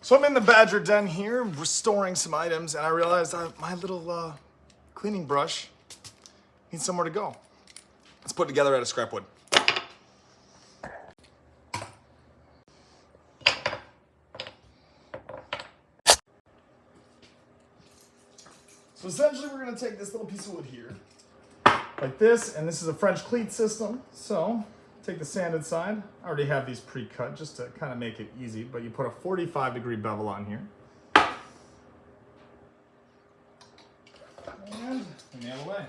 So I'm in the Badger den here, restoring some items, and I realized my little cleaning brush needs somewhere to go. Let's put it together out of scrap wood. So essentially we're gonna take this little piece of wood here, like this, and this is a French cleat system. So take the sanded side. I already have these pre-cut just to kind of make it easy, but you put a 45-degree bevel on here. And we nail away.